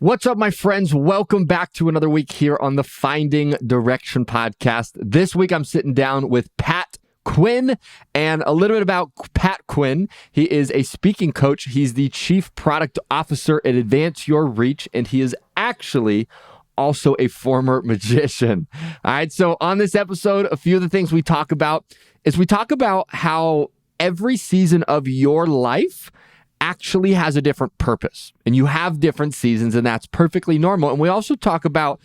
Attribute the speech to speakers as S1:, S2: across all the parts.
S1: What's up, my friends? Welcome back to another week here on the Finding Direction podcast. This week, I'm sitting down with Pat Quinn, and a little bit about Pat Quinn. He is a speaking coach. He's the Chief Product Officer at Advance Your Reach, and he is actually also a former magician. All right, so on this episode, a few of the things we talk about is how every season of your life actually has a different purpose, and you have different seasons, and that's perfectly normal. And we also talk about,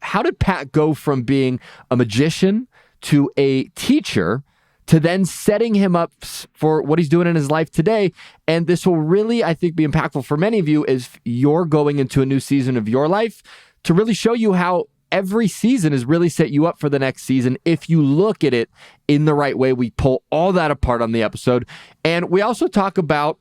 S1: how did Pat go from being a magician to a teacher to then setting him up for what he's doing in his life today. And this will really, I think, be impactful for many of you as you're going into a new season of your life, to really show you how every season has really set you up for the next season if you look at it in the right way. We pull all that apart on the episode. And we also talk about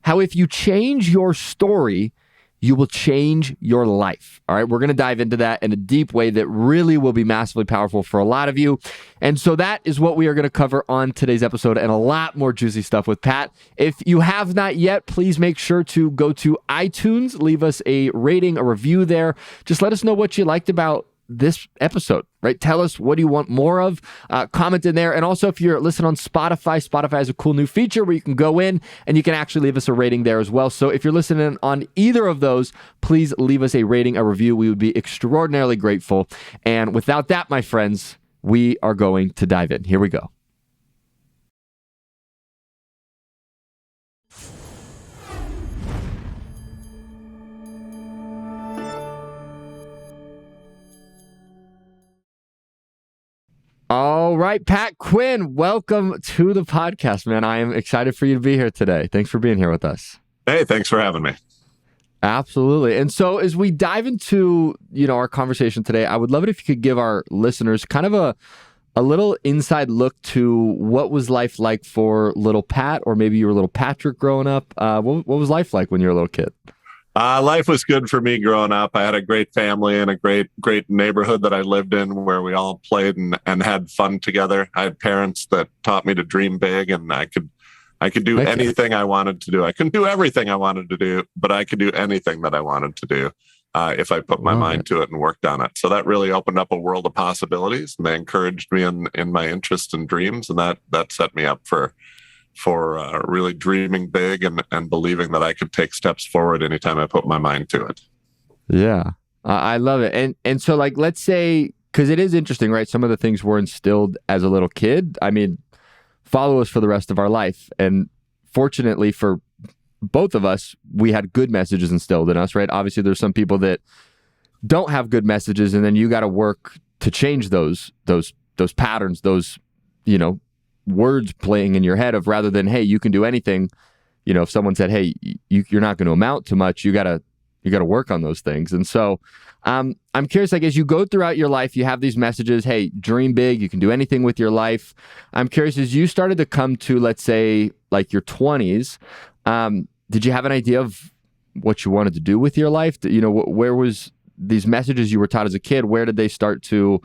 S1: how if you change your story, you will change your life. All right, we're going to dive into that in a deep way that really will be massively powerful for a lot of you. And so that is what we are going to cover on today's episode, and a lot more juicy stuff with Pat. If you have not yet, please make sure to go to iTunes, leave us a rating, a review there. Just let us know what you liked about this episode, right? Tell us, what do you want more of? Comment in there. And also, if you're listening on Spotify has a cool new feature where you can go in and you can actually leave us a rating there as well. So if you're listening on either of those, please leave us a rating, a review. We would be extraordinarily grateful. And without that, my friends, we are going to dive in. Here we go. All right, Pat Quinn, welcome to the podcast, man. I am excited for you to be here today. Thanks for being here with us.
S2: Hey, thanks for having me.
S1: Absolutely. And so as we dive into, our conversation today, I would love it if you could give our listeners kind of a little inside look to what was life like for little Pat, or maybe you were little Patrick growing up. What was life like when you were a little kid?
S2: Life was good for me growing up. I had a great family and a great neighborhood that I lived in, where we all played and had fun together. I had parents that taught me to dream big, and I could do anything I wanted to do. I couldn't do everything I wanted to do, but I could do anything that I wanted to do if I put my mind to it and worked on it. So that really opened up a world of possibilities, and they encouraged me in my interests and dreams, and that set me up for really dreaming big and believing that I could take steps forward anytime I put my mind to it.
S1: Yeah, I love it. And so, like, let's say, because it is interesting, right? Some of the things were instilled as a little kid, follow us for the rest of our life. And fortunately for both of us, we had good messages instilled in us, right? Obviously, there's some people that don't have good messages, and then you got to work to change those patterns, those, words playing in your head of, rather than, hey, you can do anything. If someone said, hey, you're not going to amount to much, you gotta work on those things. And so I'm curious, like, as you go throughout your life, you have these messages, hey, dream big, you can do anything with your life. I'm curious, as you started to come to, let's say, like your 20s, did you have an idea of what you wanted to do with your life? Where was these messages you were taught as a kid, where did they start to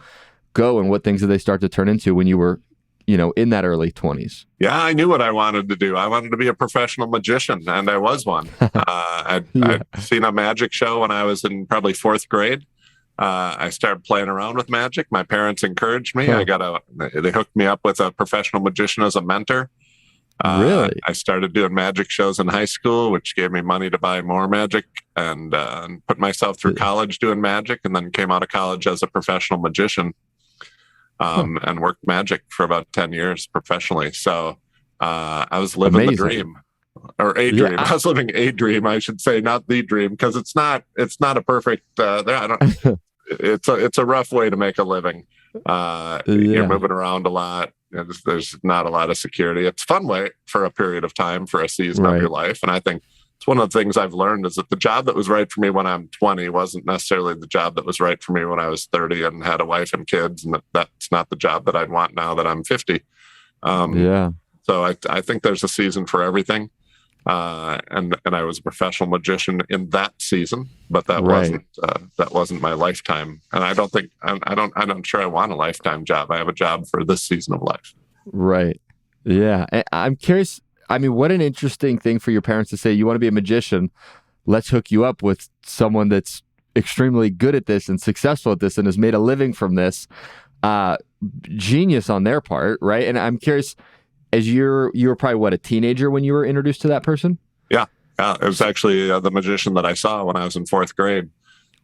S1: go, and what things did they start to turn into when you were in that early 20s?
S2: Yeah, I knew what I wanted to do. I wanted to be a professional magician, and I was one. I'd seen a magic show when I was in probably fourth grade. I started playing around with magic. My parents encouraged me. They hooked me up with a professional magician as a mentor.
S1: Really?
S2: I started doing magic shows in high school, which gave me money to buy more magic, and put myself through college doing magic, and then came out of college as a professional magician. And worked magic for about 10 years professionally. So I was living the dream, or a dream. I was living a dream, I should say, not the dream, because it's not a perfect. It's a rough way to make a living. You're moving around a lot. There's not a lot of security. It's a fun way for a period of time, for a season of your life, and I think it's one of the things I've learned is that the job that was right for me when I'm 20 wasn't necessarily the job that was right for me when I was 30 and had a wife and kids, and that's not the job that I'd want now that I'm 50. So I think there's a season for everything. And I was a professional magician in that season, but that wasn't my lifetime. And I'm not sure I want a lifetime job. I have a job for this season of life.
S1: Right. Yeah. I'm curious. I mean, what an interesting thing for your parents to say, you want to be a magician, let's hook you up with someone that's extremely good at this and successful at this and has made a living from this. Genius on their part, right? And I'm curious, as you were probably a teenager when you were introduced to that person?
S2: Yeah. It was actually the magician that I saw when I was in 4th grade.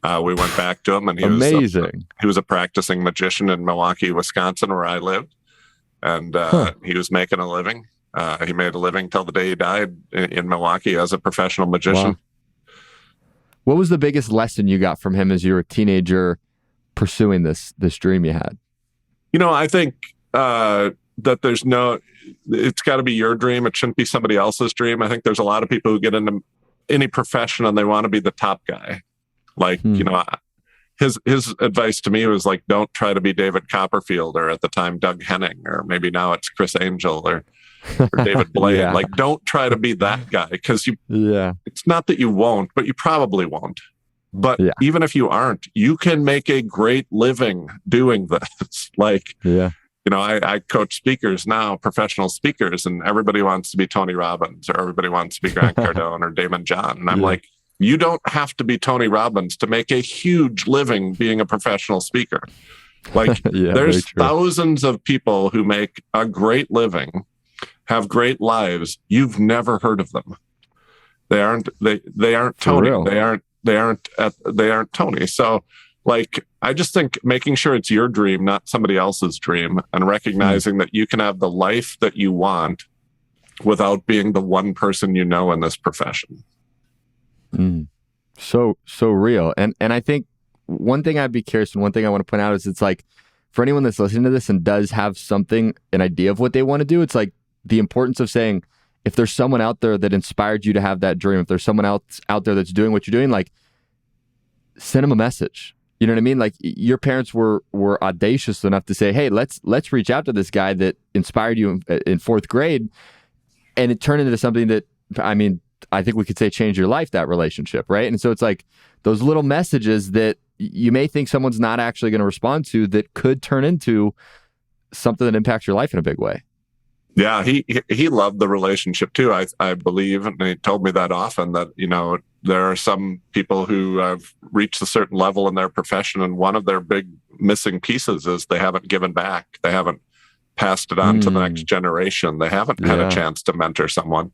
S2: We went back to him, and he was a practicing magician in Milwaukee, Wisconsin, where I lived, and he was making a living. He made a living till the day he died in Milwaukee as a professional magician.
S1: Wow. What was the biggest lesson you got from him as you were a teenager pursuing this dream you had?
S2: I think that it's got to be your dream. It shouldn't be somebody else's dream. I think there's a lot of people who get into any profession and they want to be the top guy. Like, his advice to me was like, don't try to be David Copperfield, or at the time, Doug Henning, or maybe now it's Chris Angel or David Blaine.
S1: Yeah.
S2: Like, don't try to be that guy, because it's not that you won't, but you probably won't. But even if you aren't, you can make a great living doing this. Like, I coach speakers now, professional speakers, and everybody wants to be Tony Robbins, or everybody wants to be Grant Cardone or Damon John. And I'm like, you don't have to be Tony Robbins to make a huge living being a professional speaker. Like, there's thousands of people who make a great living, have great lives. You've never heard of them. They aren't Tony. They aren't Tony. So, like, I just think making sure it's your dream, not somebody else's dream, and recognizing that you can have the life that you want without being the one person in this profession.
S1: So real. And I think one thing I'd be curious, and one thing I want to point out is, it's like, for anyone that's listening to this and does have an idea of what they want to do, it's like the importance of saying, if there's someone out there that inspired you to have that dream, if there's someone else out there that's doing what you're doing, like, send them a message. You know what I mean? Like, your parents were audacious enough to say, hey, let's reach out to this guy that inspired you in 4th grade. And it turned into something that, I think we could say changed your life, that relationship, right? And so it's like those little messages that you may think someone's not actually going to respond to, that could turn into something that impacts your life in a big way.
S2: Yeah, he loved the relationship too. I believe, and he told me that often, that there are some people who have reached a certain level in their profession, and one of their big missing pieces is they haven't given back. They haven't passed it on to the next generation. They haven't had a chance to mentor someone.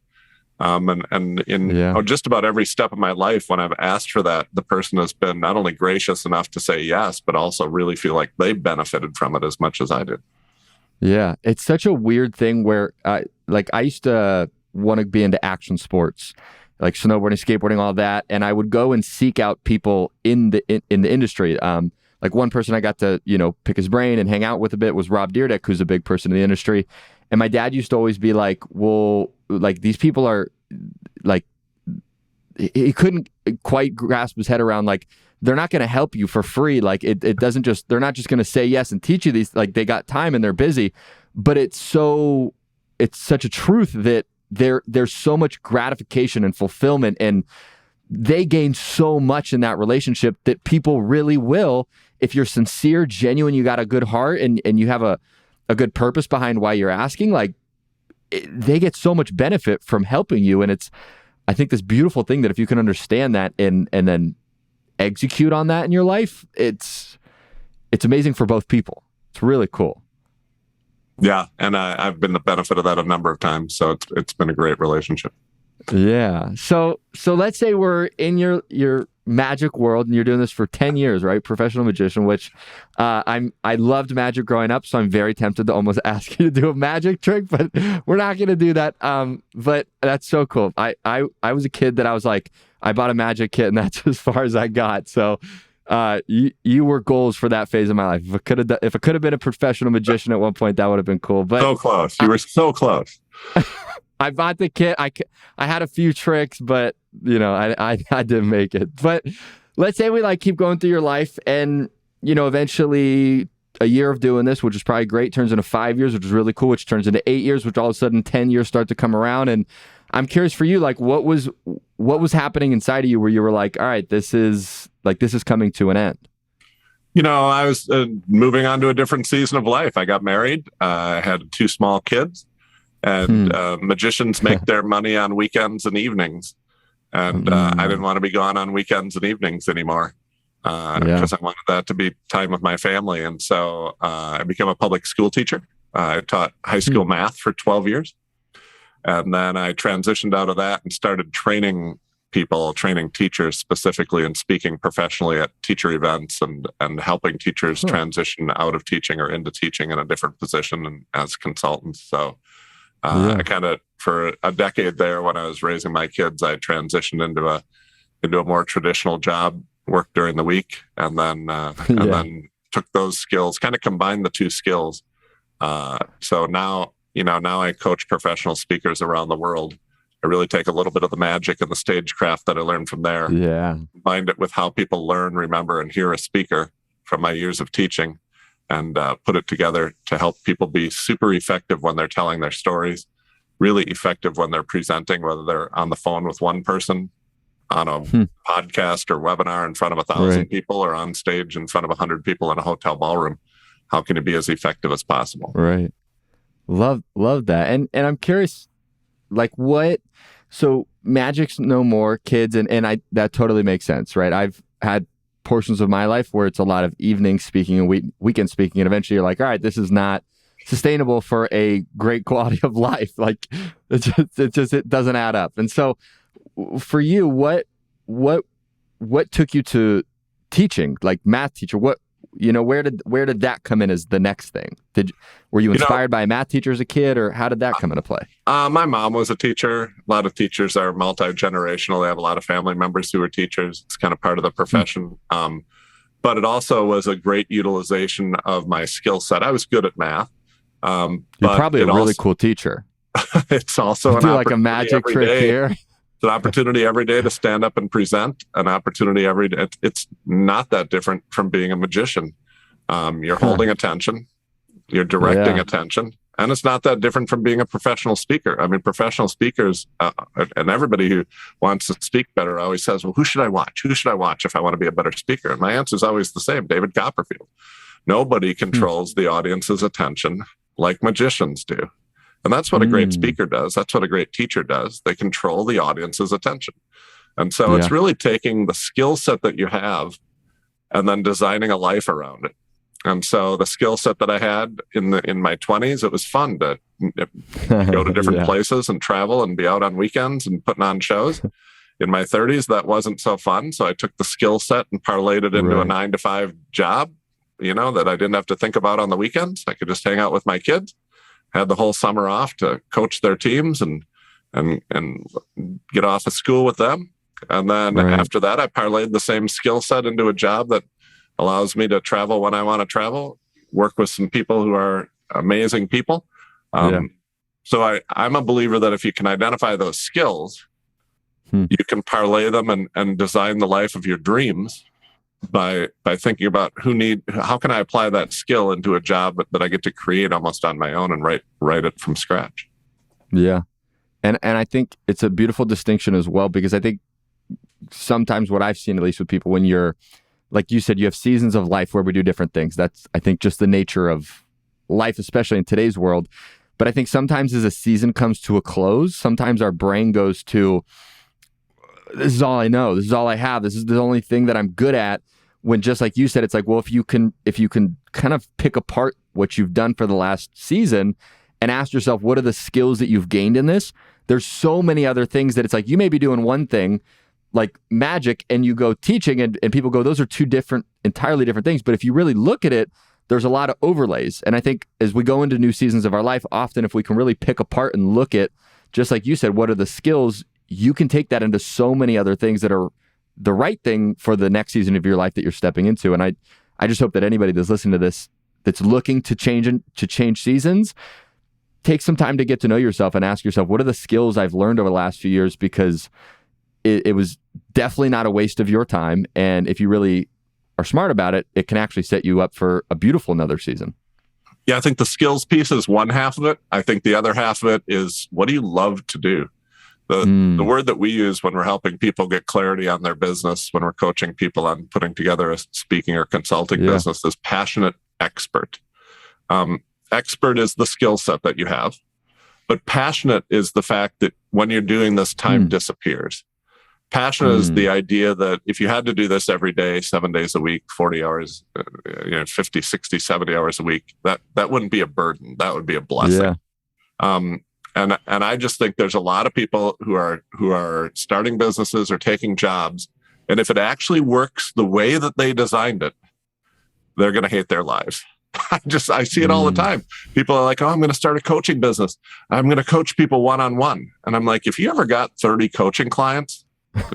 S2: And in just about every step of my life, when I've asked for that, the person has been not only gracious enough to say yes, but also really feel like they benefited from it as much as I did.
S1: Yeah, it's such a weird thing where, I used to want to be into action sports, like snowboarding, skateboarding, all that, and I would go and seek out people in the industry. Like, one person I got to pick his brain and hang out with a bit was Rob Dyrdek, who's a big person in the industry. And my dad used to always be like, well, like, these people are, like, he couldn't quite grasp his head around, like, they're not going to help you for free. Like, it doesn't just, they're not just going to say yes and teach you these, like, they got time and they're busy. But it's such a truth that there's so much gratification and fulfillment, and they gain so much in that relationship that people really will, if you're sincere, genuine, you got a good heart, and you have a good purpose behind why you're asking, like, they get so much benefit from helping you. And it's, I think, this beautiful thing that if you can understand that and then execute on that in your life, it's amazing for both people. It's really cool.
S2: Yeah, and I've been the benefit of that a number of times, so it's been a great relationship.
S1: Yeah. So let's say we're in your magic world, and you're doing this for 10 years, right? Professional magician, which I loved magic growing up, so I'm very tempted to almost ask you to do a magic trick, but we're not going to do that. But that's so cool. I was a kid that I was like, I bought a magic kit, and that's as far as I got. So you were goals for that phase of my life. If I could have been a professional magician at one point, that would have been cool. But
S2: so close. You were so close.
S1: I bought the kit. I had a few tricks, but I didn't make it. But let's say we keep going through your life, and eventually a year of doing this, which is probably great, turns into 5 years, which is really cool, which turns into 8 years, which all of a sudden 10 years start to come around. And I'm curious for you, like, what was happening inside of you where you were like, all right, this is coming to an end?
S2: I was moving on to a different season of life. I got married. I had 2 small kids, and magicians make their money on weekends and evenings. And I didn't want to be gone on weekends and evenings anymore because I wanted that to be time with my family. And so I became a public school teacher. I taught high school math for 12 years. And then I transitioned out of that and started training teachers specifically and speaking professionally at teacher events and helping teachers transition out of teaching or into teaching in a different position and as consultants. So I kind of, for a decade there when I was raising my kids, I transitioned into a more traditional job, worked during the week, and then took those skills, kind of combined the two skills. So now I coach professional speakers around the world. I really take a little bit of the magic and the stagecraft that I learned from there, combine it with how people learn, remember, and hear a speaker from my years of teaching, and put it together to help people be super effective when they're telling their stories, really effective when they're presenting, whether they're on the phone with one person, on a podcast or webinar in front of 1,000 people, or on stage in front of 100 people in a hotel ballroom. How can you be as effective as possible?
S1: Right. Love that. And I'm curious, like so Magic's no more, kids, and that totally makes sense, right? I've had portions of my life where it's a lot of evening speaking and weekend speaking, and eventually you're like, all right, this is not sustainable for a great quality of life. Like it doesn't add up. And so for you, what took you to teaching, like math teacher? Where did that come in as the next thing? Were you inspired by a math teacher as a kid, or how did that come into play?
S2: My mom was a teacher. A lot of teachers are multi-generational. They have a lot of family members who are teachers. It's kind of part of the profession. But it also was a great utilization of my skill set. I was good at math.
S1: You're probably a really cool teacher.
S2: It's also
S1: like a magic trick here.
S2: It's an opportunity every day to stand up and present, an opportunity every day. It's not that different from being a magician. You're holding attention, you're directing attention, and it's not that different from being a professional speaker. I mean, professional speakers and everybody who wants to speak better always says, well, who should I watch? Who should I watch if I want to be a better speaker? And my answer is always the same, David Copperfield. Nobody controls the audience's attention like magicians do. And that's what a great speaker does. That's what a great teacher does. They control the audience's attention. And so it's really taking the skill set that you have and then designing a life around it. And so the skill set that I had in my 20s, it was fun to go to different places and travel and be out on weekends and putting on shows. In my 30s, that wasn't so fun. So I took the skill set and parlayed it into a 9-to-5 job, that I didn't have to think about on the weekends. I could just hang out with my kids. Had the whole summer off to coach their teams and get off of school with them. And then after that, I parlayed the same skill set into a job that allows me to travel when I want to travel, work with some people who are amazing people. So I'm a believer that if you can identify those skills, you can parlay them and design the life of your dreams by thinking about how can I apply that skill into a job that I get to create almost on my own and write it from scratch.
S1: Yeah. And I think it's a beautiful distinction as well, because I think sometimes what I've seen, at least with people, when you're, like you said, you have seasons of life where we do different things. That's, I think, just the nature of life, especially in today's world. But I think sometimes as a season comes to a close, sometimes our brain goes to, this is all I know. This is all I have. This is the only thing that I'm good at. When, just like you said, it's like, well, if you can kind of pick apart what you've done for the last season and ask yourself, what are the skills that you've gained in this? There's so many other things that it's like, you may be doing one thing like magic and you go teaching and people go, those are two entirely different things. But if you really look at it, there's a lot of overlays. And I think as we go into new seasons of our life, often if we can really pick apart and look at, just like you said, what are the skills, you can take that into so many other things that are the right thing for the next season of your life that you're stepping into. And I just hope that anybody that's listening to this, that's looking to change seasons, take some time to get to know yourself and ask yourself, what are the skills I've learned over the last few years? Because it was definitely not a waste of your time. And if you really are smart about it, it can actually set you up for a beautiful another season.
S2: Yeah, I think the skills piece is one half of it. I think the other half of it is, what do you love to do? The word that we use when we're helping people get clarity on their business, when we're coaching people on putting together a speaking or consulting business, is passionate expert. Expert is the skill set that you have, but passionate is the fact that when you're doing this, time disappears. Passion is the idea that if you had to do this every day, 7 days a week, 40 hours, 50, 60, 70 hours a week, that wouldn't be a burden. That would be a blessing. Yeah. And I just think there's a lot of people who are starting businesses or taking jobs, and if it actually works the way that they designed it, they're going to hate their lives. I see it all the time. People are like, oh, I'm going to start a coaching business. I'm going to coach people one-on-one. And I'm like, if you ever got 30 coaching clients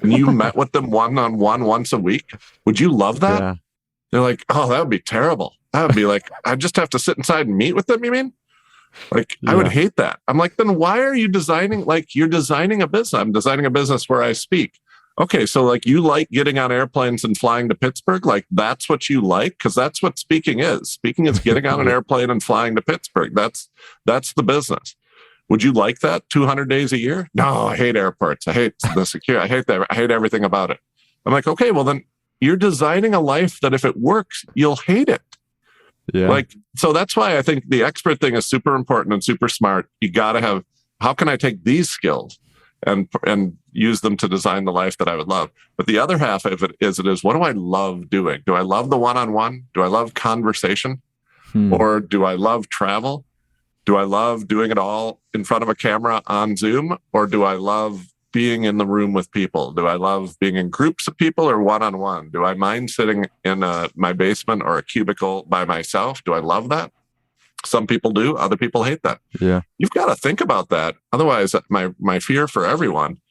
S2: and you met with them one-on-one once a week, would you love that? Yeah. They're like, oh, that would be terrible. That would be like, I just have to sit inside and meet with them, you mean? Like, I would hate that. I'm like, then why are you designing, like, you're designing a business. I'm designing a business where I speak. Okay, so like you like getting on airplanes and flying to Pittsburgh? Like that's what you like? Because that's what speaking is. Speaking is getting on an airplane and flying to Pittsburgh. That's the business. Would you like that 200 days a year? No, I hate airports. I hate the security. I hate that. I hate everything about it. I'm like, okay, well then you're designing a life that if it works, you'll hate it. Yeah. Like, so that's why I think the expert thing is super important and super smart. You got to have, how can I take these skills and use them to design the life that I would love? But the other half of it is what do I love doing? Do I love the one-on-one? Do I love conversation? Or do I love travel? Do I love doing it all in front of a camera on Zoom? Or do I love being in the room with people? Do I love being in groups of people or one-on-one? Do I mind sitting in my basement or a cubicle by myself? Do I love that? Some people do. Other people hate that. Yeah. You've got to think about that. Otherwise, my fear for everyone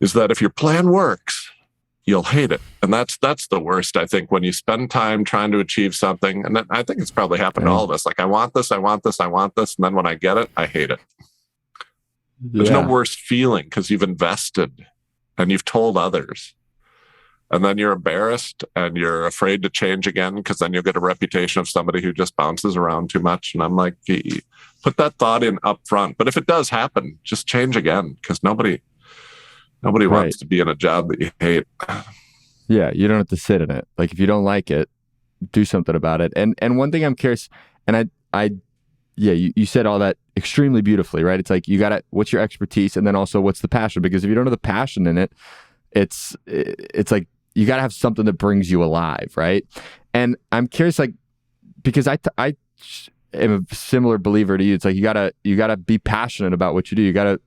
S2: is that if your plan works, you'll hate it. And that's the worst, I think, when you spend time trying to achieve something. And I think it's probably happened to all of us. Like, I want this, I want this, I want this. And then when I get it, I hate it. There's no worse feeling because you've invested and you've told others. And then you're embarrassed and you're afraid to change again because then you'll get a reputation of somebody who just bounces around too much. And I'm like, put that thought in up front. But if it does happen, just change again because nobody wants to be in a job that you hate.
S1: Yeah, you don't have to sit in it. Like if you don't like it, do something about it. And one thing I'm curious, and you said all that extremely beautifully, right? It's like what's your expertise, and then also what's the passion? Because if you don't have the passion in it, it's like you got to have something that brings you alive, right? And I'm curious, like, because I am a similar believer to you. It's like you gotta be passionate about what you do. You gotta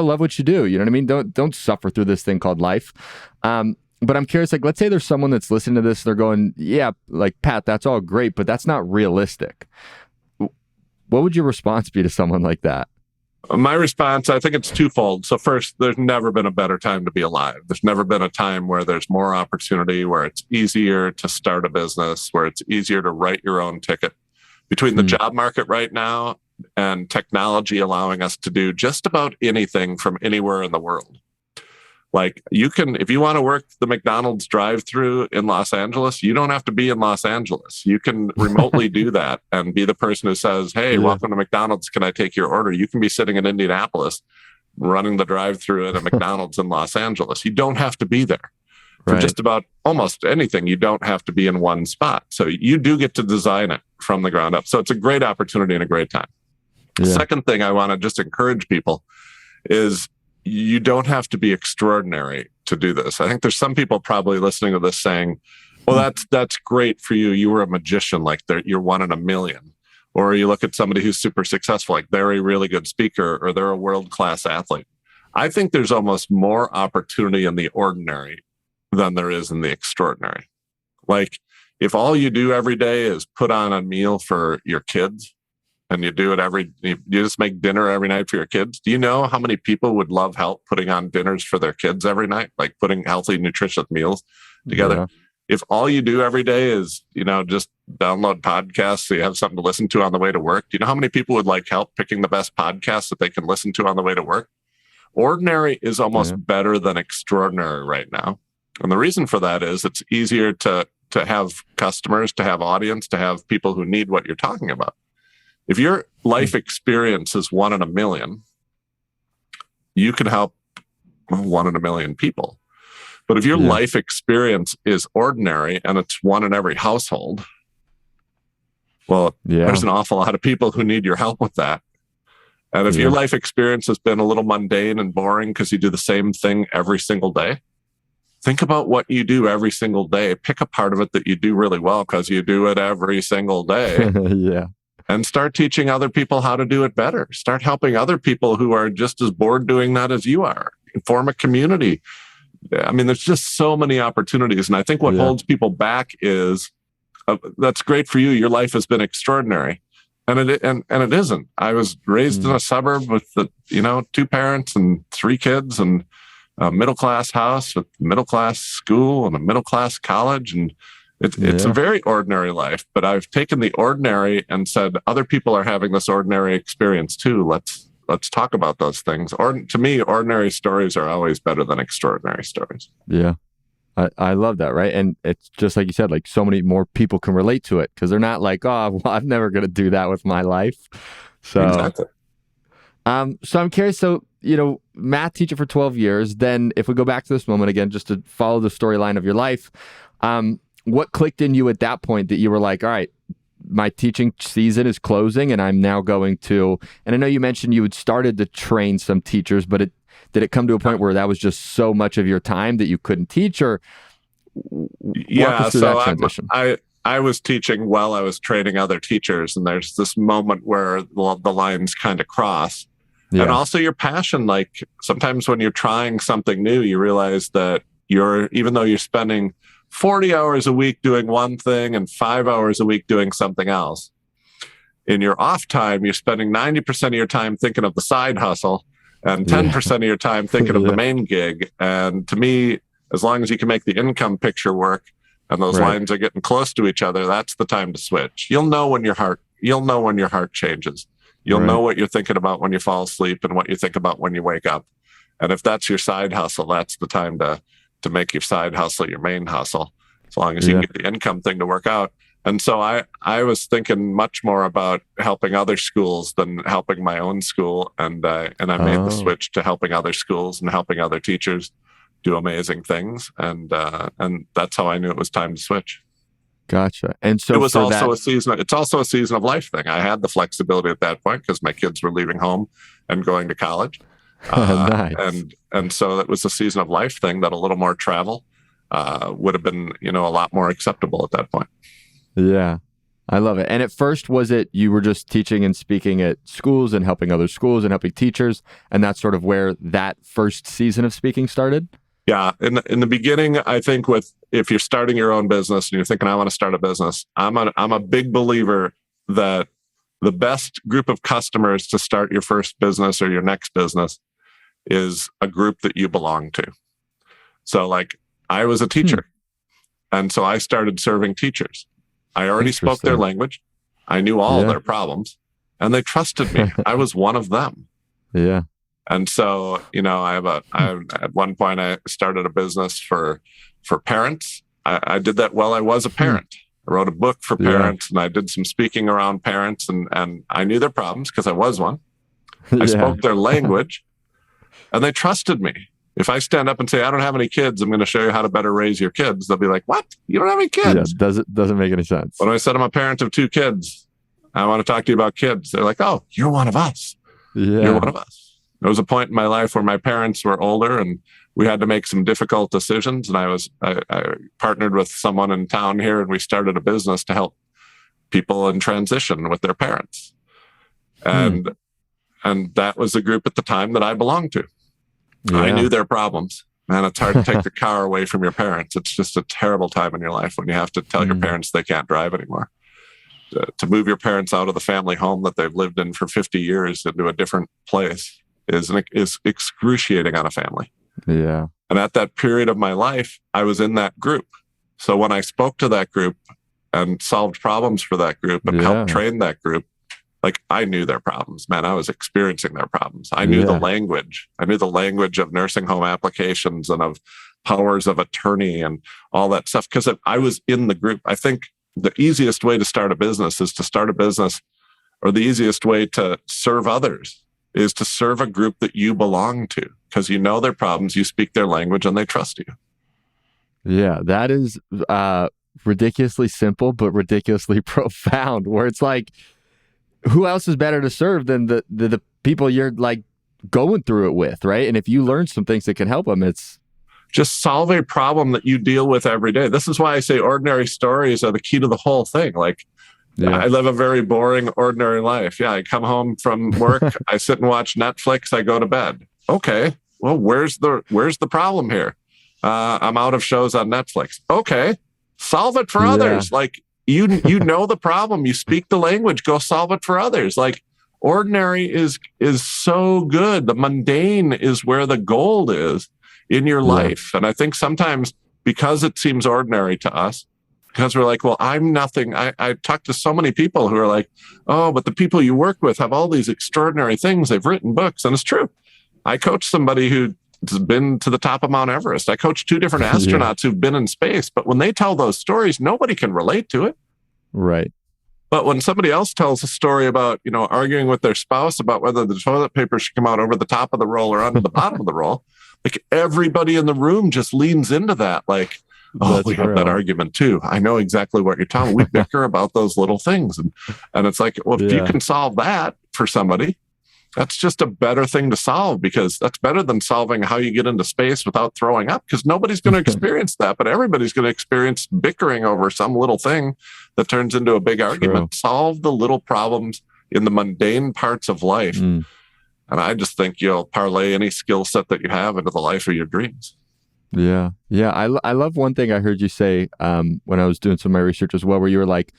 S1: love what you do. You know what I mean? Don't suffer through this thing called life. But I'm curious, like, let's say there's someone that's listening to this. They're going, yeah, like Pat, that's all great, but that's not realistic. What would your response be to someone like that?
S2: My response, I think it's twofold. So first, there's never been a better time to be alive. There's never been a time where there's more opportunity, where it's easier to start a business, where it's easier to write your own ticket. Between the job market right now and technology allowing us to do just about anything from anywhere in the world. Like you can, if you want to work the McDonald's drive-through in Los Angeles, you don't have to be in Los Angeles. You can remotely do that and be the person who says, hey, welcome to McDonald's. Can I take your order? You can be sitting in Indianapolis running the drive-through at a McDonald's in Los Angeles. You don't have to be there. For just about almost anything, you don't have to be in one spot. So you do get to design it from the ground up. So it's a great opportunity and a great time. Yeah. Second thing I want to just encourage people is you don't have to be extraordinary to do this. I think there's some people probably listening to this saying, well, that's great for you. You were a magician, like you're one in a million. Or you look at somebody who's super successful, like they're a really good speaker or they're a world-class athlete. I think there's almost more opportunity in the ordinary than there is in the extraordinary. Like if all you do every day is put on a meal for your kids and you do it you just make dinner every night for your kids. Do you know how many people would love help putting on dinners for their kids every night? Like putting healthy, nutritious meals together. Yeah. If all you do every day is, just download podcasts so you have something to listen to on the way to work, do you know how many people would like help picking the best podcasts that they can listen to on the way to work? Ordinary is almost better than extraordinary right now. And the reason for that is it's easier to have customers, to have audience, to have people who need what you're talking about. If your life experience is one in a million, you can help one in a million people. But if your life experience is ordinary and it's one in every household, well, there's an awful lot of people who need your help with that. And if your life experience has been a little mundane and boring because you do the same thing every single day, think about what you do every single day. Pick a part of it that you do really well because you do it every single day.
S1: Yeah.
S2: And start teaching other people how to do it better. Start helping other people who are just as bored doing that as you are. Form a community. I mean, there's just so many opportunities. And I think what holds people back is, that's great for you. Your life has been extraordinary. And it isn't. I was raised in a suburb with 2 parents and 3 kids and a middle-class house with middle-class school and a middle-class college. And it's a very ordinary life, but I've taken the ordinary and said, other people are having this ordinary experience too. Let's talk about those things. Or to me, ordinary stories are always better than extraordinary stories.
S1: Yeah. I love that, right? And it's just like you said, like so many more people can relate to it because they're not like, oh, well, I'm never going to do that with my life. So,
S2: exactly.
S1: So I'm curious. So, math teacher for 12 years. Then if we go back to this moment again, just to follow the storyline of your life, what clicked in you at that point that you were like, all right, my teaching season is closing and I'm now going to, and I know you mentioned you had started to train some teachers, but did it come to a point where that was just so much of your time that you couldn't teach, or walk us through that transition?
S2: I was teaching while I was training other teachers, and there's this moment where the lines kind of cross. Yeah. And also your passion, like sometimes when you're trying something new, you realize that even though you're spending 40 hours a week doing one thing and 5 hours a week doing something else, in your off time, you're spending 90% of your time thinking of the side hustle and 10% of your time thinking of the main gig. And to me, as long as you can make the income picture work and those lines are getting close to each other, that's the time to switch. You'll know when your heart changes. You'll know what you're thinking about when you fall asleep and what you think about when you wake up. And if that's your side hustle, that's the time to make your side hustle your main hustle, as long as you can get the income thing to work out. And so I was thinking much more about helping other schools than helping my own school. And I made the switch to helping other schools and helping other teachers do amazing things. And that's how I knew it was time to switch.
S1: Gotcha. And so
S2: it was also it's also a season of life thing. I had the flexibility at that point because my kids were leaving home and going to college.
S1: Nice.
S2: And so it was a season of life thing that a little more travel would have been, a lot more acceptable at that point.
S1: Yeah, I love it. And at first, was it you were just teaching and speaking at schools and helping other schools and helping teachers, and that's sort of where that first season of speaking started?
S2: Yeah, in the beginning, I think if you're starting your own business and you're thinking, I want to start a business, I'm a big believer that the best group of customers to start your first business or your next business is a group that you belong to. So like I was a teacher, and so I started serving teachers. I already spoke their language. I knew all their problems, and they trusted me. I was one of them.
S1: Yeah.
S2: And so, at one point I started a business for parents. I did that while I was a parent. I wrote a book for parents, and I did some speaking around parents, and I knew their problems because I was one. I spoke their language, and they trusted me. If I stand up and say, I don't have any kids, I'm going to show you how to better raise your kids, they'll be like, what? You don't have any kids?
S1: Yeah, doesn't make any sense.
S2: When I said I'm a parent of 2 kids, I want to talk to you about kids. They're like, oh, you're one of us. Yeah. You're one of us. There was a point in my life where my parents were older and we had to make some difficult decisions. And I partnered with someone in town here, and we started a business to help people in transition with their parents. And that was the group at the time that I belonged to. Yeah. I knew their problems. Man, it's hard to take the car away from your parents. It's just a terrible time in your life when you have to tell your parents they can't drive anymore. To move your parents out of the family home that they've lived in for 50 years into a different place is excruciating on a family.
S1: Yeah.
S2: And at that period of my life, I was in that group. So when I spoke to that group and solved problems for that group and helped train that group, like I knew their problems, man. I was experiencing their problems. I knew the language. I knew the language of nursing home applications and of powers of attorney and all that stuff because I was in the group. I think the easiest way to start a business is to start a business, or the easiest way to serve others is to serve a group that you belong to because you know their problems, you speak their language, and they trust you.
S1: Yeah, that is ridiculously simple, but ridiculously profound, where it's like, who else is better to serve than the people you're like going through it with, right? And if you learn some things that can help them, it's
S2: just solve a problem that you deal with every day. This is why I say ordinary stories are the key to the whole thing. Like, I live a very boring, ordinary life. Yeah, I come home from work, I sit and watch Netflix, I go to bed. Okay, well, where's the problem here? I'm out of shows on Netflix. Okay, solve it for others. Like, you know the problem, you speak the language, go solve it for others. Like, ordinary is so good. The mundane is where the gold is in your life. And I think sometimes because it seems ordinary to us, because we're like, well, I'm nothing. I talk to so many people who are like, oh, but the people you work with have all these extraordinary things. They've written books. And it's true. I coach somebody who's been to the top of Mount Everest. I coach 2 different astronauts who've been in space. But when they tell those stories, nobody can relate to it.
S1: Right.
S2: But when somebody else tells a story about, arguing with their spouse about whether the toilet paper should come out over the top of the roll or under the bottom of the roll, like, everybody in the room just leans into that. Like, oh, we have that argument too. I know exactly what you're talking. We bicker about those little things. And it's like, well, if you can solve that for somebody, that's just a better thing to solve, because that's better than solving how you get into space without throwing up, because nobody's going to experience that, but everybody's going to experience bickering over some little thing that turns into a big argument. Solve the little problems in the mundane parts of life. And I just think you'll parlay any skill set that you have into the life of your dreams.
S1: Yeah. Yeah. I love one thing I heard you say when I was doing some of my research as well, where you were like,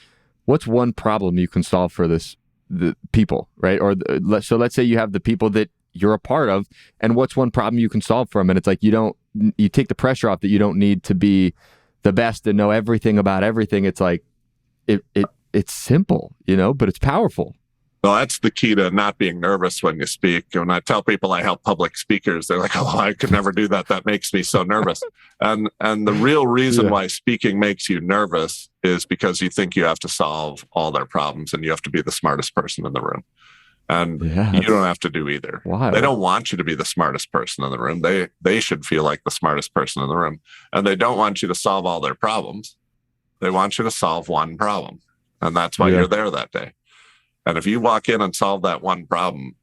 S1: what's one problem you can solve for the people, right? Or so let's say you have the people that you're a part of, and what's one problem you can solve for them? And it's like, you take the pressure off that you don't need to be the best and know everything about everything. It's like, it's simple, but it's powerful.
S2: Well, that's the key to not being nervous when you speak. When I tell people I help public speakers, they're like, oh, I could never do that. That makes me so nervous. And the real reason why speaking makes you nervous is because you think you have to solve all their problems and you have to be the smartest person in the room. And you don't have to do either.
S1: Wild.
S2: They don't want you to be the smartest person in the room. They should feel like the smartest person in the room. And they don't want you to solve all their problems. They want you to solve one problem. And that's why you're there that day. And if you walk in and solve that one problem,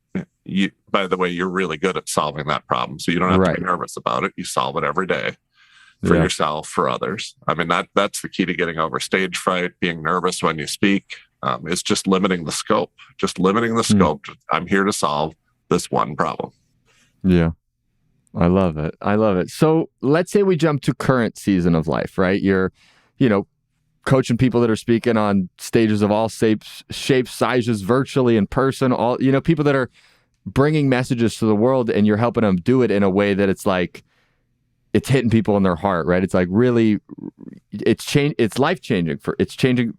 S2: by the way, you're really good at solving that problem. So you don't have to be nervous about it. You solve it every day for yourself, for others. I mean, that's the key to getting over stage fright, being nervous when you speak. It's just limiting the scope, scope. I'm here to solve this one problem.
S1: Yeah. I love it. So let's say we jump to current season of life, right? You're, coaching people that are speaking on stages of all shapes, sizes, virtually, in person, all, people that are bringing messages to the world, and you're helping them do it in a way that it's like, it's hitting people in their heart, right? It's like really, it's life-changing it's changing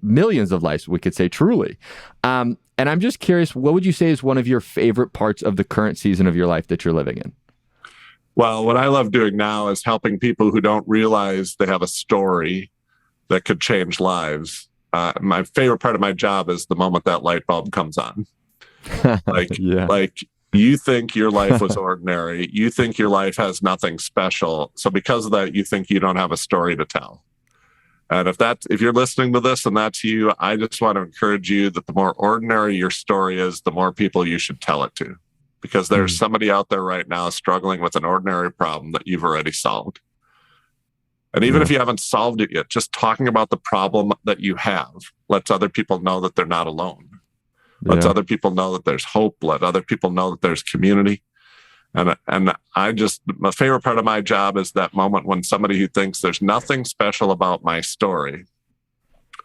S1: millions of lives, we could say, truly. And I'm just curious, what would you say is one of your favorite parts of the current season of your life that you're living in?
S2: Well, what I love doing now is helping people who don't realize they have a story that could change lives. My favorite part of my job is the moment that light bulb comes on. Like you think your life was ordinary. You think your life has nothing special. So because of that, you think you don't have a story to tell. And if you're listening to this and that's you, I just want to encourage you that the more ordinary your story is, the more people you should tell it to. Because there's somebody out there right now struggling with an ordinary problem that you've already solved. And even if you haven't solved it yet, just talking about the problem that you have lets other people know that they're not alone. Lets other people know that there's hope. Let other people know that there's community. And my favorite part of my job is that moment when somebody who thinks there's nothing special about my story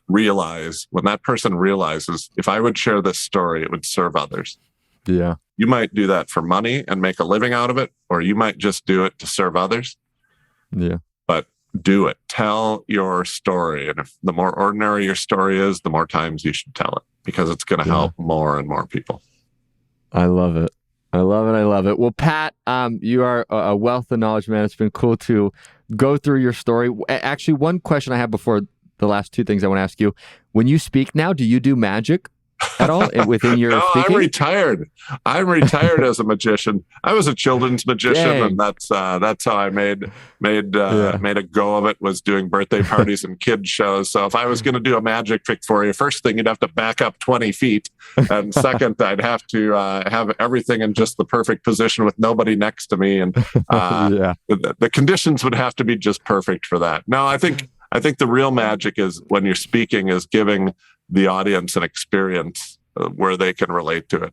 S2: when that person realizes, if I would share this story, it would serve others.
S1: Yeah.
S2: You might do that for money and make a living out of it, or you might just do it to serve others.
S1: Yeah.
S2: But do it. Tell your story. And if the more ordinary your story is, the more times you should tell it, because it's going to help more and more people.
S1: I love it. Well, Pat, you are a wealth of knowledge, man. It's been cool to go through your story. Actually, one question I have before the last two things I want to ask you. When you speak now, do you do magic? at all within your
S2: No,
S1: speaking?
S2: I'm retired as a magician. I was a children's magician,
S1: Dang.
S2: and that's how I made a go of it, was doing birthday parties and kids shows. So if I was going to do a magic trick for you, first thing, you'd have to back up 20 feet, and second, I'd have to have everything in just the perfect position with nobody next to me, and the conditions would have to be just perfect for that. No, I think the real magic is when you're speaking, is giving the audience an experience where they can relate to it.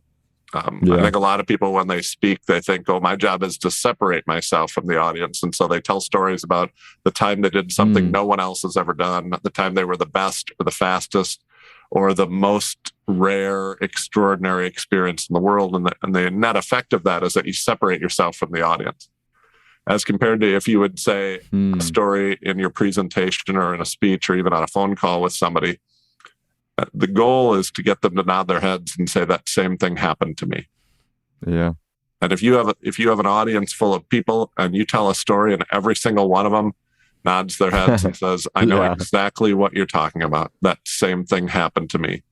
S2: I think a lot of people, when they speak, they think, oh, my job is to separate myself from the audience. And so they tell stories about the time they did something no one else has ever done, the time they were the best or the fastest or the most rare, extraordinary experience in the world. And the net effect of that is that you separate yourself from the audience. As compared to if you would say a story in your presentation or in a speech or even on a phone call with somebody, the goal is to get them to nod their heads and say that same thing happened to me.
S1: Yeah.
S2: And if you have an audience full of people and you tell a story and every single one of them nods their heads and says, I know exactly what you're talking about. That same thing happened to me.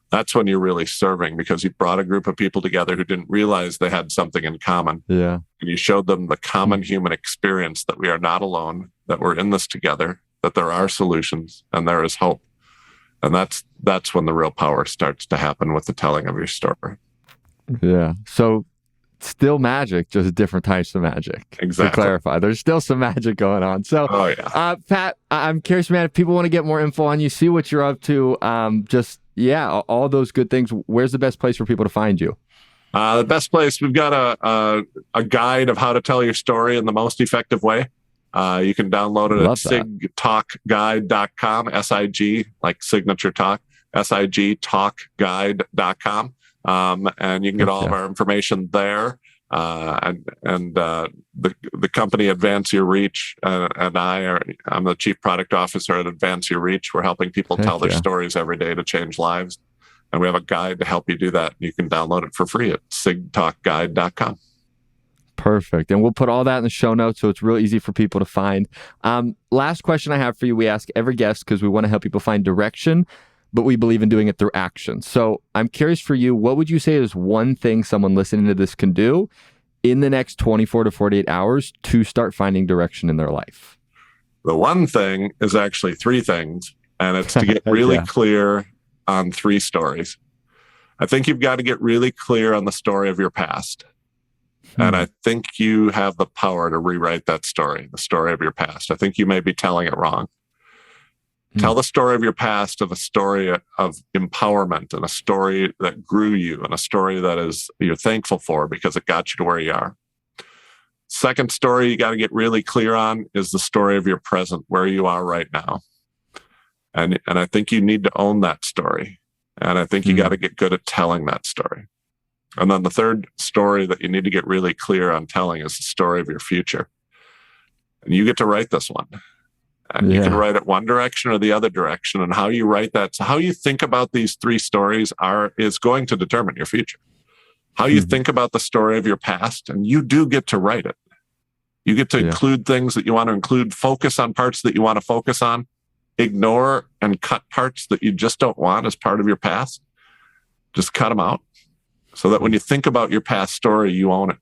S2: That's when you're really serving, because you brought a group of people together who didn't realize they had something in common. Yeah. And you showed them the common human experience, that we are not alone, that we're in this together, that there are solutions and there is hope. And that's when the real power starts to happen with the telling of your story. Yeah.
S1: So still magic, just different types of magic.
S2: Exactly.
S1: To clarify, there's still some magic going on. So, Pat, I'm curious, man, if people want to get more info on you, see what you're up to, all those good things, where's the best place for people to find you?
S2: The best place, we've got a guide of how to tell your story in the most effective way. You can download it at sigtalkguide.com, SIG, like signature talk, sigtalkguide.com. And you can get all of our information there. The company Advance Your Reach and I'm the chief product officer at Advance Your Reach. We're helping people tell their stories every day to change lives. And we have a guide to help you do that. You can download it for free at sigtalkguide.com.
S1: Perfect. And we'll put all that in the show notes, so it's real easy for people to find. Last question I have for you. We ask every guest because we want to help people find direction, but we believe in doing it through action. So I'm curious for you, what would you say is one thing someone listening to this can do in the next 24 to 48 hours to start finding direction in their life?
S2: The one thing is actually three things, and it's to get really clear on three stories. I think you've got to get really clear on the story of your past. And I think you have the power to rewrite that story, the story of your past. I think you may be telling it wrong. Tell the story of your past, of a story of empowerment, and a story that grew you, and a story that is you're thankful for because it got you to where you are. Second story you got to get really clear on is the story of your present, where you are right now. And I think you need to own that story. And I think you got to get good at telling that story. And then the third story that you need to get really clear on telling is the story of your future. And you get to write this one. And you can write it one direction or the other direction. And how you write that, so how you think about these three stories is going to determine your future. How you think about the story of your past, and you do get to write it. You get to include things that you want to include, focus on parts that you want to focus on, ignore and cut parts that you just don't want as part of your past. Just cut them out. So that when you think about your past story, you own it.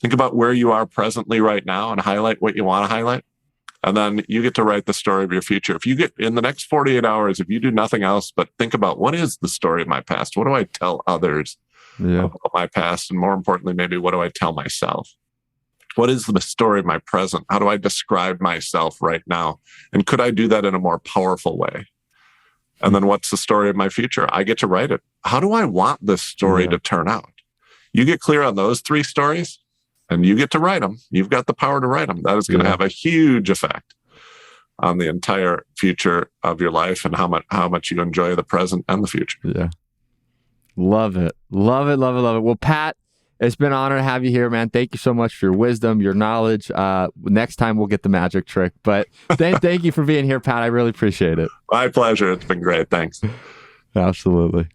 S2: Think about where you are presently right now and highlight what you want to highlight. And then you get to write the story of your future. If you get in the next 48 hours, if you do nothing else but think about what is the story of my past? What do I tell others about my past? And more importantly, maybe what do I tell myself? What is the story of my present? How do I describe myself right now? And could I do that in a more powerful way? And then what's the story of my future? I get to write it. How do I want this story to turn out? You get clear on those three stories and you get to write them. You've got the power to write them. That is going to have a huge effect on the entire future of your life and how much you enjoy the present and the future.
S1: Yeah. Love it. Love it. Love it. Love it. Well, Pat, it's been an honor to have you here, man. Thank you so much for your wisdom, your knowledge. Next time we'll get the magic trick. But thank you for being here, Pat. I really appreciate it.
S2: My pleasure. It's been great. Thanks.
S1: Absolutely.